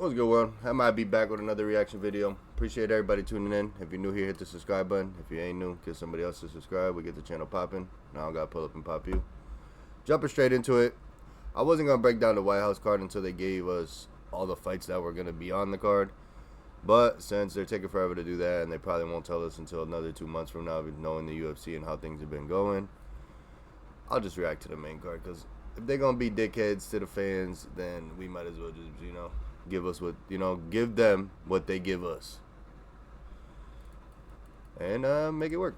What's good, world? I might be back with another reaction video. Appreciate everybody tuning in. If you're new here, hit the subscribe button. If you ain't new, get somebody else to subscribe. We get the channel popping. Now I gotta pull up and pop you. Jumping straight into it. I wasn't gonna break down the White House card until they gave us all the fights that were gonna be on the card. But since they're taking forever to do that, and they probably won't tell us until another 2 months from now, knowing the UFC and how things have been going, I'll just react to the main card. Because if they're gonna be dickheads to the fans, then we might as well just, give us what, give them what they give us. And make it work.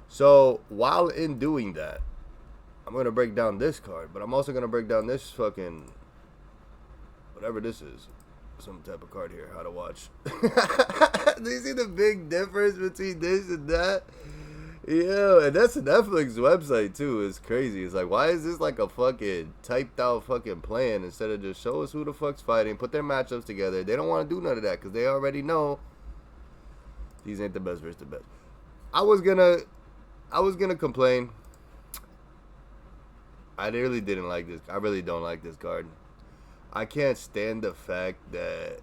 So, while in doing that, I'm going to break down this card, but I'm also going to break down this fucking, whatever this is. Some type of card here, how to watch. Do you see the big difference between this and that? Yeah, and that's a Netflix website too. It's crazy. It's like, why is this like a fucking typed out fucking plan instead of just show us who the fuck's fighting, put their matchups together? They don't want to do none of that because they already know these ain't the best versus the best. I was gonna complain. I really didn't like this. I really don't like this card. I can't stand the fact that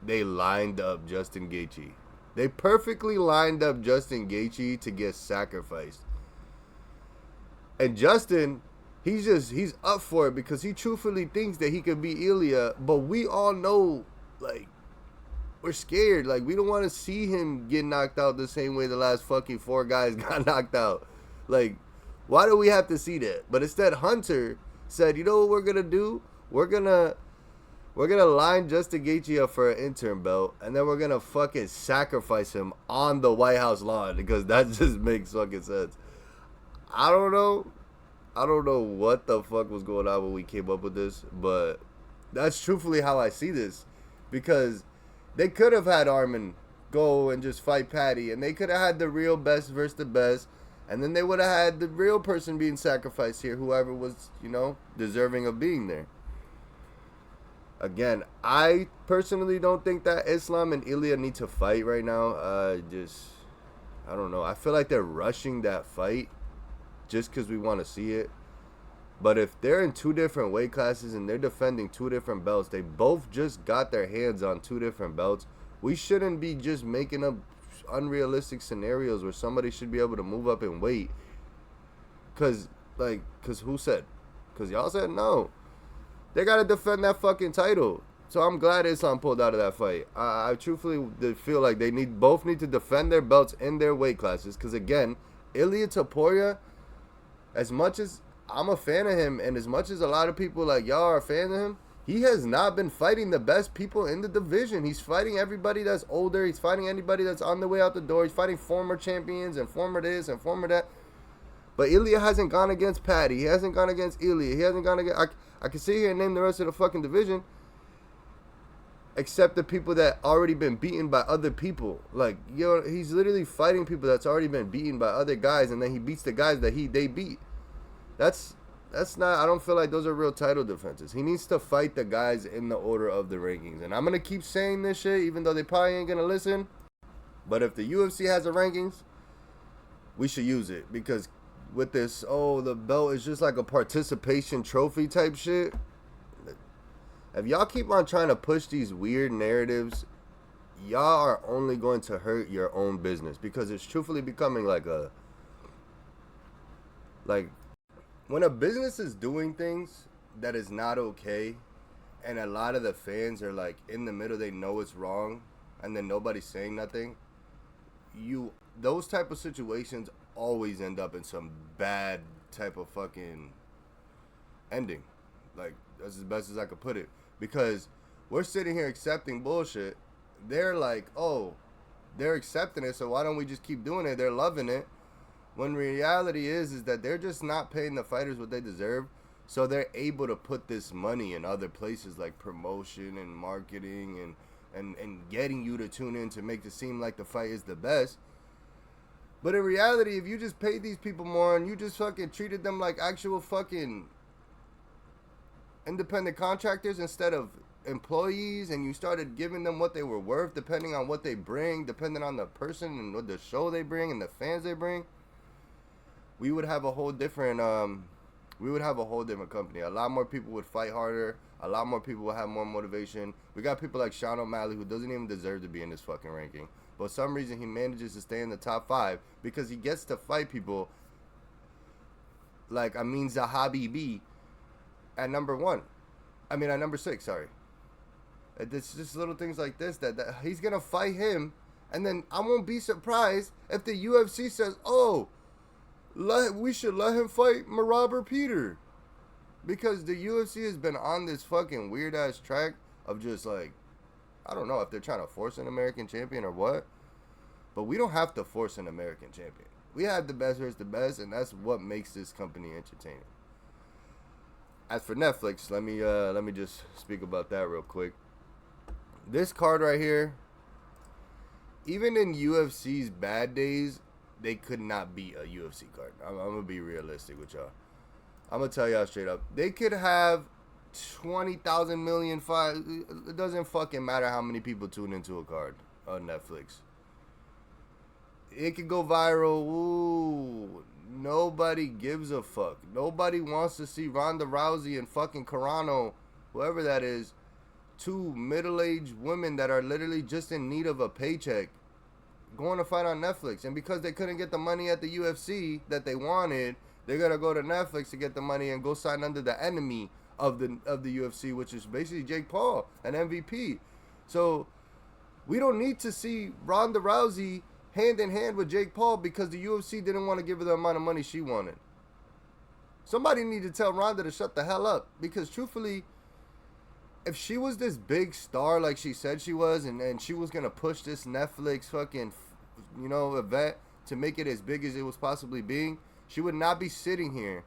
they lined up Justin Gaethje. They perfectly lined up Justin Gaethje to get sacrificed. And Justin, he's up for it because he truthfully thinks that he could beat Ilya, but we all know, like, we're scared. Like, we don't want to see him get knocked out the same way the last fucking 4 guys got knocked out. Like, why do we have to see that? But instead, Hunter said, you know what we're going to do? We're gonna line Justin Gaethje up for an interim belt, and then we're gonna fucking sacrifice him on the White House lawn because that just makes fucking sense. I don't know what the fuck was going on when we came up with this, but that's truthfully how I see this, because they could have had Armin go and just fight Patty, and they could have had the real best versus the best, and then they would have had the real person being sacrificed here, whoever was, deserving of being there. Again, I personally don't think that Islam and Ilya need to fight right now. I don't know. I feel like they're rushing that fight just because we want to see it. But if they're in 2 different weight classes and they're defending 2 different belts, they both just got their hands on 2 different belts. We shouldn't be just making up unrealistic scenarios where somebody should be able to move up and weight. Because who said? Because y'all said no. They got to defend that fucking title. So I'm glad Islam pulled out of that fight. I truthfully feel like they both need to defend their belts in their weight classes. Because, again, Ilia Topuria, as much as I'm a fan of him, and as much as a lot of people like y'all are a fan of him, he has not been fighting the best people in the division. He's fighting everybody that's older. He's fighting anybody that's on the way out the door. He's fighting former champions and former this and former that. But Ilya hasn't gone against Patty. He hasn't gone against Ilya. He hasn't gone against... I can sit here and name the rest of the fucking division, except the people that already been beaten by other people. Like, he's literally fighting people that's already been beaten by other guys, and then he beats the guys that they beat. That's not... I don't feel like those are real title defenses. He needs to fight the guys in the order of the rankings. And I'm going to keep saying this shit, even though they probably ain't going to listen. But if the UFC has the rankings, we should use it, because with this, the belt is just like a participation trophy type shit. If y'all keep on trying to push these weird narratives, y'all are only going to hurt your own business, because it's truthfully becoming like when a business is doing things that is not okay, and a lot of the fans are like in the middle, they know it's wrong, and then nobody's saying nothing. Those type of situations always end up in some bad type of fucking ending. Like, that's as best as I could put it. Because we're sitting here accepting bullshit. They're like, they're accepting it, so why don't we just keep doing it? They're loving it. When reality is that they're just not paying the fighters what they deserve, so they're able to put this money in other places like promotion and marketing and getting you to tune in to make it seem like the fight is the best. But in reality, if you just paid these people more and you just fucking treated them like actual fucking independent contractors instead of employees, and you started giving them what they were worth depending on what they bring, depending on the person and what the show they bring and the fans they bring, we would have a whole different company. A lot more people would fight harder. A lot more people will have more motivation. We got people like Sean O'Malley, who doesn't even deserve to be in this fucking ranking. But for some reason, he manages to stay in the top 5 because he gets to fight people like Amin Zahabi at number 1. I mean, at number 6, sorry. It's just little things like this that he's going to fight him. And then I won't be surprised if the UFC says, oh, we should let him fight Marabber Peter. Because the UFC has been on this fucking weird-ass track of just like, I don't know if they're trying to force an American champion or what. But we don't have to force an American champion. We have the best versus the best, and that's what makes this company entertaining. As for Netflix, let me just speak about that real quick. This card right here, even in UFC's bad days, they could not beat a UFC card. I'm going to be realistic with y'all. I'm going to tell y'all straight up. They could have 20,000 million files. It doesn't fucking matter how many people tune into a card on Netflix. It could go viral. Ooh, nobody gives a fuck. Nobody wants to see Ronda Rousey and fucking Carano, whoever that is, 2 middle-aged women that are literally just in need of a paycheck, going to fight on Netflix. And because they couldn't get the money at the UFC that they wanted, they're gonna go to Netflix to get the money and go sign under the enemy of the UFC, which is basically Jake Paul, an MVP. So we don't need to see Ronda Rousey hand in hand with Jake Paul because the UFC didn't want to give her the amount of money she wanted. Somebody need to tell Ronda to shut the hell up, because truthfully, if she was this big star like she said she was, and she was gonna push this Netflix fucking, event to make it as big as it was possibly being, she would not be sitting here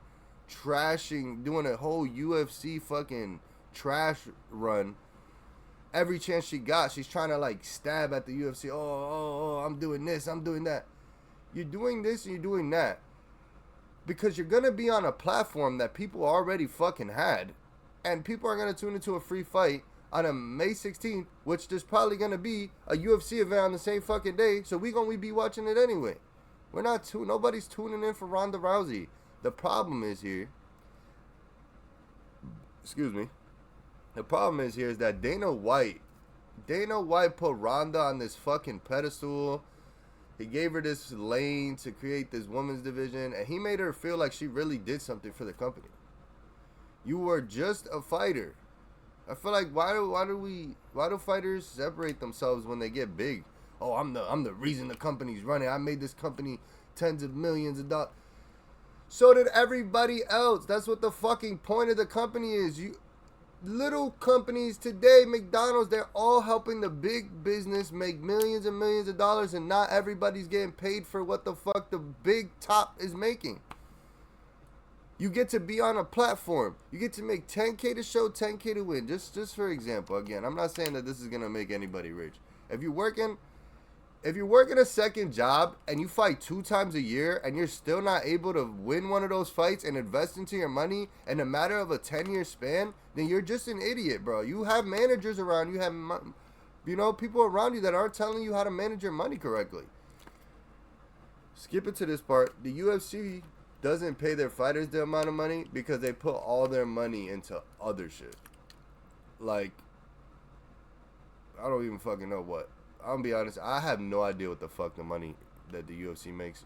trashing, doing a whole UFC fucking trash run. Every chance she got, she's trying to like stab at the UFC. Oh, I'm doing this, I'm doing that. You're doing this and you're doing that because you're gonna be on a platform that people already fucking had, and people are gonna tune into a free fight on a May 16th, which there's probably gonna be a UFC event on the same fucking day. So we gonna be watching it anyway. Nobody's tuning in for Ronda Rousey. The problem is here. Excuse me. The problem is here is that Dana White put Ronda on this fucking pedestal. He gave her this lane to create this women's division, and he made her feel like she really did something for the company. You were just a fighter. I feel like why do fighters separate themselves when they get big? Oh, I'm the reason the company's running. I made this company tens of millions of dollars. So did everybody else. That's what the fucking point of the company is. Little companies today, McDonald's, they're all helping the big business make millions and millions of dollars, and not everybody's getting paid for what the fuck the big top is making. You get to be on a platform. You get to make 10K to show, 10K to win. Just for example, again, I'm not saying that this is gonna make anybody rich. If you're working a second job and you fight 2 times a year and you're still not able to win one of those fights and invest into your money in a matter of a 10-year span, then you're just an idiot, bro. You have managers around you, people around you that aren't telling you how to manage your money correctly. Skip it to this part. The UFC doesn't pay their fighters the amount of money because they put all their money into other shit. Like, I don't even fucking know what. I'm gonna be honest, I have no idea what the fuck the money that the UFC makes,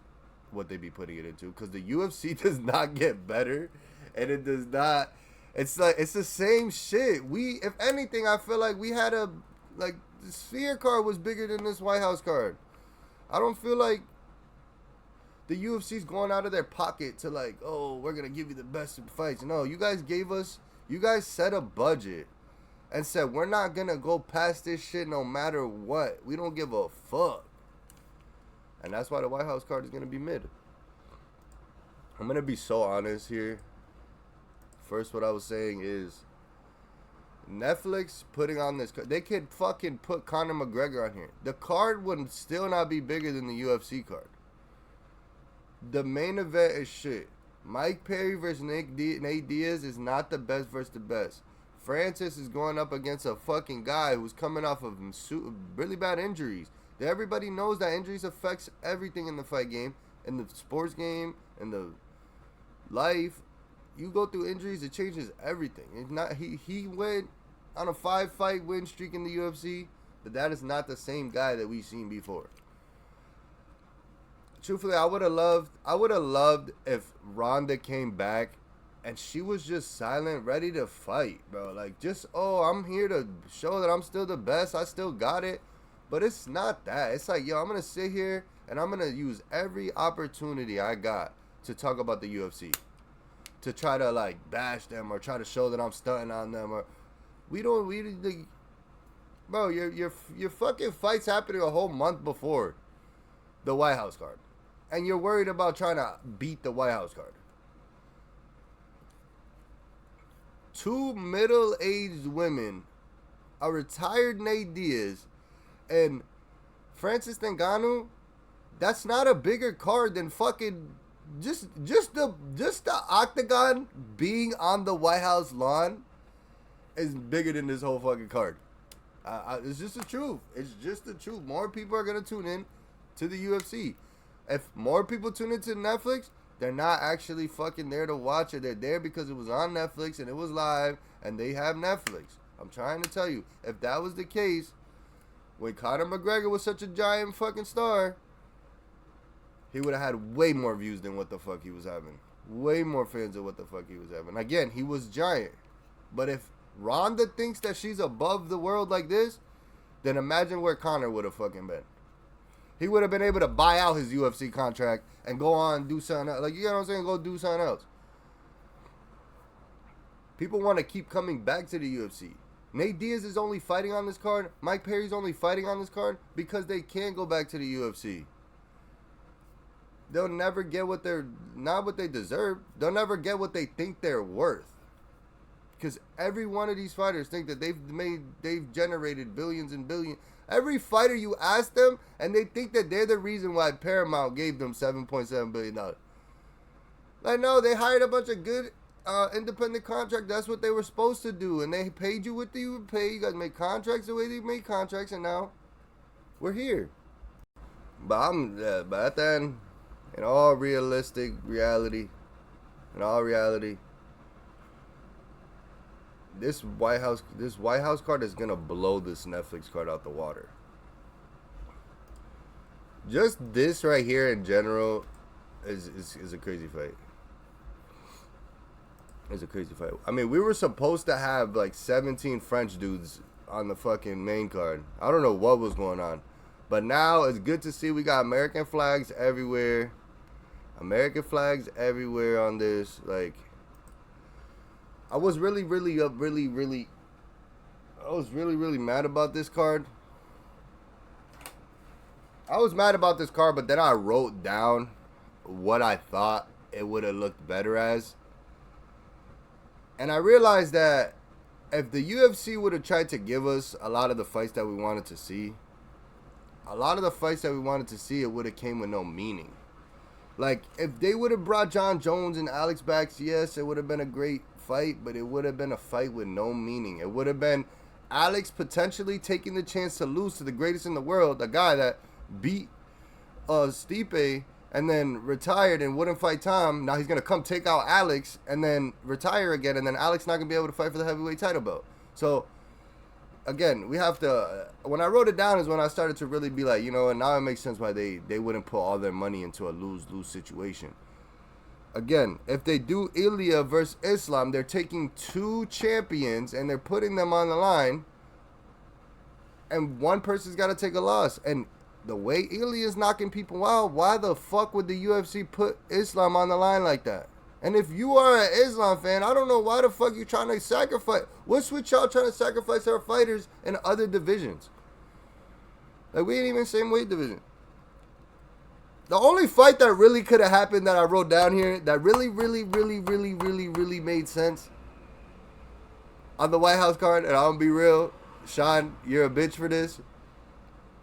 what they be putting it into, because the UFC does not get better, and it does not. It's like it's the same shit. If anything, I feel like we had the Sphere card was bigger than this White House card. I don't feel like the UFC's going out of their pocket to like, oh, we're gonna give you the best fights. No, you guys set a budget and said, we're not going to go past this shit no matter what. We don't give a fuck. And that's why the White House card is going to be mid. I'm going to be so honest here. First, what I was saying is Netflix putting on this card. They could fucking put Conor McGregor on here. The card would still not be bigger than the UFC card. The main event is shit. Mike Perry versus Nate Diaz is not the best versus the best. Francis is going up against a fucking guy who's coming off of really bad injuries. Everybody knows that injuries affects everything in the fight game, in the sports game, in the life. you go through injuries, it changes everything. It's not he went on a 5-fight win streak in the UFC, but that is not the same guy that we've seen before. Truthfully, I would have loved if Ronda came back and she was just silent, ready to fight, bro. Like, just, oh, I'm here to show that I'm still the best. I still got it. But it's not that. It's like, yo, I'm going to sit here and I'm going to use every opportunity I got to talk about the UFC. To try to, like, bash them or try to show that I'm stunting on them. Or bro, your fucking fight's happening a whole month before the White House card. And you're worried about trying to beat the White House card. 2 middle-aged women, a retired Nate Diaz, and Francis Ngannou. That's not a bigger card than fucking just the octagon being on the White House lawn is bigger than this whole fucking card. It's just the truth. It's just the truth. More people are gonna tune in to the UFC. If more people tune into Netflix, they're not actually fucking there to watch it. They're there because it was on Netflix and it was live and they have Netflix. I'm trying to tell you, if that was the case, when Conor McGregor was such a giant fucking star, he would have had way more views than what the fuck he was having. Way more fans than what the fuck he was having. Again, he was giant. But if Ronda thinks that she's above the world like this, then imagine where Conor would have fucking been. He would have been able to buy out his UFC contract and go on and do something else. Like, you know what I'm saying? Go do something else. People want to keep coming back to the UFC. Nate Diaz is only fighting on this card. Mike Perry's only fighting on this card because they can't go back to the UFC. They'll never get not what they deserve. They'll never get what they think they're worth. Because every one of these fighters think that they've generated billions and billions. Every fighter you ask them, and they think that they're the reason why Paramount gave them $7.7 billion. Like, no, they hired a bunch of good independent contractors. That's what they were supposed to do. And they paid you what you would pay. You guys make contracts the way they make contracts, and now we're here. But at the end, in all reality, this White House card is gonna blow this Netflix card out the water. Just this right here in general is a crazy fight. It's a crazy fight. I mean, we were supposed to have like 17 French dudes on the fucking main card. I don't know what was going on, but now it's good to see we got American flags everywhere. American flags everywhere on this. Like, I was really mad about this card. I was mad about this card, but then I wrote down what I thought it would have looked better as. And I realized that if the UFC would have tried to give us a lot of the fights that we wanted to see, it would have came with no meaning. Like, if they would have brought John Jones and Alex back, yes, it would have been a great fight, but it would have been a fight with no meaning. It would have been Alex potentially taking the chance to lose to the greatest in the world, the guy that beat Stipe and then retired and wouldn't fight Tom. Now he's going to come take out Alex and then retire again, and then Alex not going to be able to fight for the heavyweight title belt. So, again, we have to, when I wrote it down is when I started to really be like, you know, and now it makes sense why they wouldn't put all their money into a lose-lose situation. Again, if they do Ilya versus Islam, they're taking 2 champions and they're putting them on the line, and one person's got to take a loss. And the way Ilya's knocking people out, why the fuck would the UFC put Islam on the line like that? And if you are an Islam fan, I don't know why the fuck you trying to sacrifice. What's with y'all trying to sacrifice our fighters in other divisions? Like, we ain't even same weight division. The only fight that really could have happened that I wrote down here that really made sense on the White House card, and I'm gonna be real, Sean, you're a bitch for this.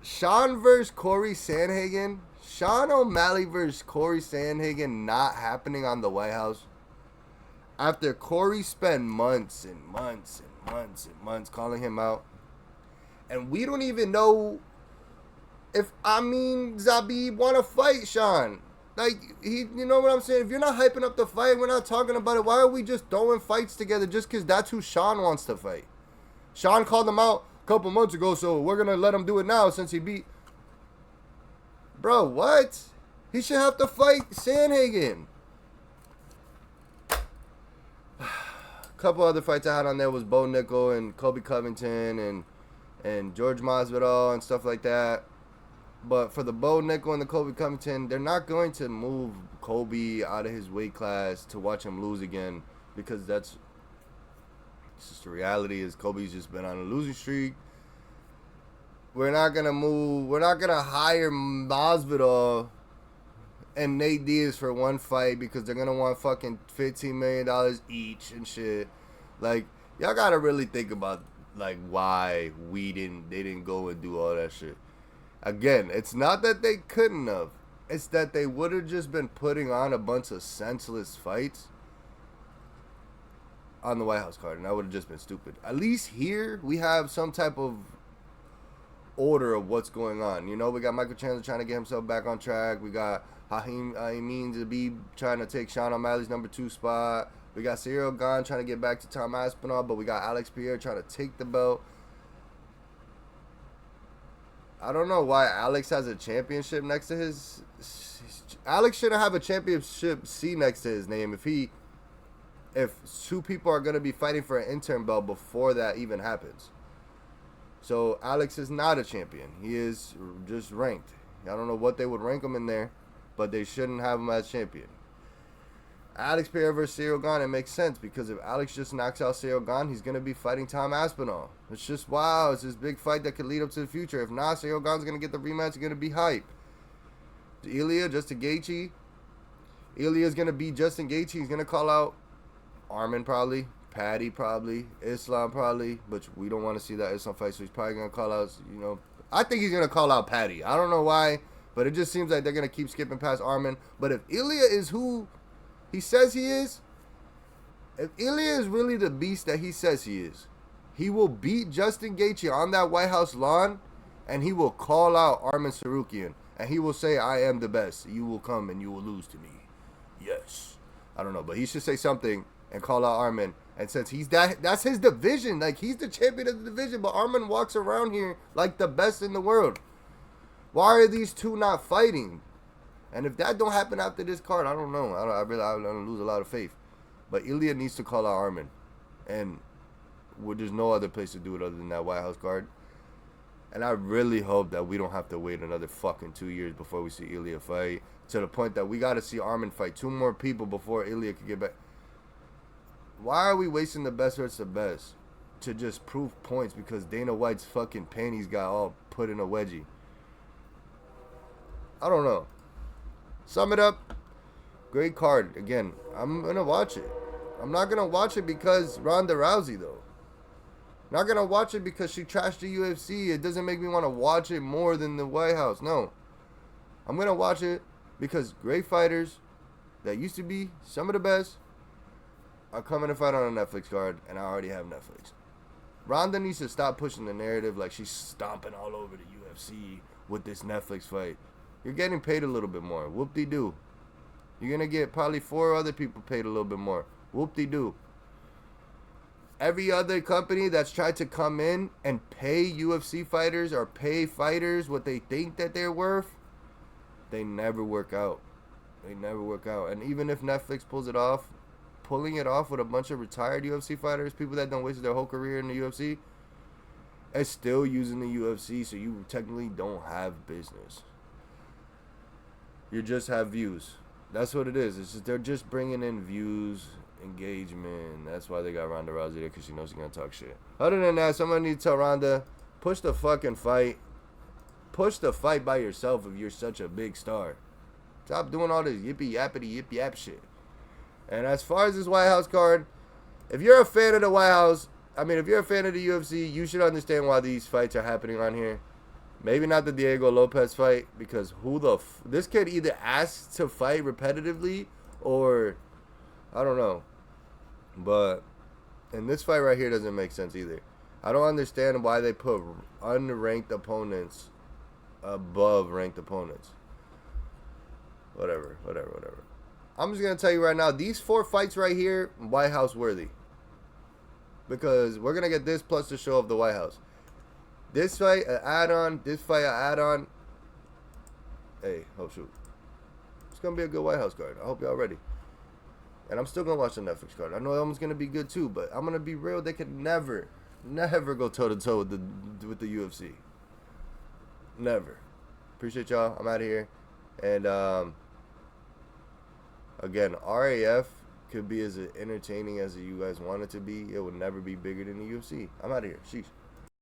Sean versus Corey Sandhagen. Sean O'Malley versus Corey Sandhagen not happening on the White House. After Corey spent months and months calling him out. And we don't even know if Zabib want to fight Sean. Like, you know what I'm saying? If you're not hyping up the fight, we're not talking about it. Why are we just throwing fights together just because that's who Sean wants to fight? Sean called him out a couple months ago, so we're going to let him do it now since he beat... Bro, what? He should have to fight Sandhagen. A couple other fights I had on there was Bo Nickel and Kobe Covington and George Masvidal and stuff like that. But for the Bo Nickel and the Kobe Covington, they're not going to move Kobe out of his weight class to watch him lose again, because that's just the reality. Is Kobe's just been on a losing streak. We're not gonna hire Masvidal and Nate Diaz for one fight because they're gonna want fucking $15 million each and shit. Like, y'all gotta really think about like why they didn't go and do all that shit. Again, it's not that they couldn't have. It's that they would have just been putting on a bunch of senseless fights on the White House card, and that would have just been stupid. At least here, we have some type of order of what's going on. You know, we got Michael Chandler trying to get himself back on track. We got Hakeem Zabib trying to take Sean O'Malley's number 2 spot. We got Cyril Gane trying to get back to Tom Aspinall, but we got Alex Pierre trying to take the belt. I don't know why Alex has a championship next to his... Alex shouldn't have a championship C next to his name if two people are going to be fighting for an interim belt before that even happens. So Alex is not a champion. He is just ranked. I don't know what they would rank him in there, but they shouldn't have him as champion. Alex Pierre versus Cyril Gane, it makes sense, because if Alex just knocks out Cyril Gane, he's going to be fighting Tom Aspinall. It's just, wow, it's this big fight that could lead up to the future. If not, Cyril Gane's going to get the rematch. It's going to be hype. Ilya, Justin Gaethje. Ilya's going to beat Justin Gaethje. He's going to call out Armin probably, Paddy probably, Islam probably, but we don't want to see that Islam fight, so he's probably going to call out, you know, I think he's going to call out Paddy. I don't know why, but it just seems like they're going to keep skipping past Armin. But if Ilya is who he says he is, if Ilya is really the beast that he says he is, he will beat Justin Gaethje on that White House lawn, and he will call out Armin Tsarukyan, and he will say, I am the best. You will come and you will lose to me. Yes. I don't know, but he should say something and call out Armin. And since that's his division, like, he's the champion of the division, but Armin walks around here like the best in the world. Why are these two not fighting? And if that don't happen after this card, I don't know. I don't lose a lot of faith. But Ilya needs to call out Armin. And there's no other place to do it other than that White House card. And I really hope that we don't have to wait another fucking 2 years before we see Ilya fight. To the point that we got to see Armin fight 2 more people before Ilya can get back. Why are we wasting the best versus the best to just prove points because Dana White's fucking panties got all put in a wedgie? I don't know. Sum it up. Great card. Again, I'm going to watch it. I'm not going to watch it because Ronda Rousey, though. Not going to watch it because she trashed the UFC. It doesn't make me want to watch it more than the White House. No. I'm going to watch it because great fighters that used to be some of the best are coming to fight on a Netflix card, and I already have Netflix. Ronda needs to stop pushing the narrative like she's stomping all over the UFC with this Netflix fight. You're getting paid a little bit more. Whoop-de-doo. You're going to get probably 4 other people paid a little bit more. Whoop-de-doo. Every other company that's tried to come in and pay UFC fighters or pay fighters what they think that they're worth, they never work out. They never work out. And even if Netflix pulls it off, pulling it off with a bunch of retired UFC fighters, people that don't waste their whole career in the UFC, it's still using the UFC, so you technically don't have business. You just have views. That's what it is. It's just, they're just bringing in views, engagement. That's why they got Ronda Rousey there, because she knows she's going to talk shit. Other than that, somebody needs to tell Ronda, push the fucking fight. Push the fight by yourself if you're such a big star. Stop doing all this yippee-yappity, yip-yap shit. And as far as this White House card, if you're a fan of the White House, if you're a fan of the UFC, you should understand why these fights are happening on here. Maybe not the Diego Lopez fight, because this kid either asks to fight repetitively or I don't know. But and this fight right here doesn't make sense either. I don't understand why they put unranked opponents above ranked opponents. Whatever. I'm just going to tell you right now, these 4 fights right here, White House worthy. Because we're going to get this plus the show of the White House. This fight, an add-on. This fight, an add-on. Hey, oh shoot. It's going to be a good White House card. I hope y'all ready. And I'm still going to watch the Netflix card. I know that one's going to be good too, but I'm going to be real. They could never go toe-to-toe with the UFC. Never. Appreciate y'all. I'm out of here. And, again, RAF could be as entertaining as you guys want it to be. It will never be bigger than the UFC. I'm out of here. Sheesh.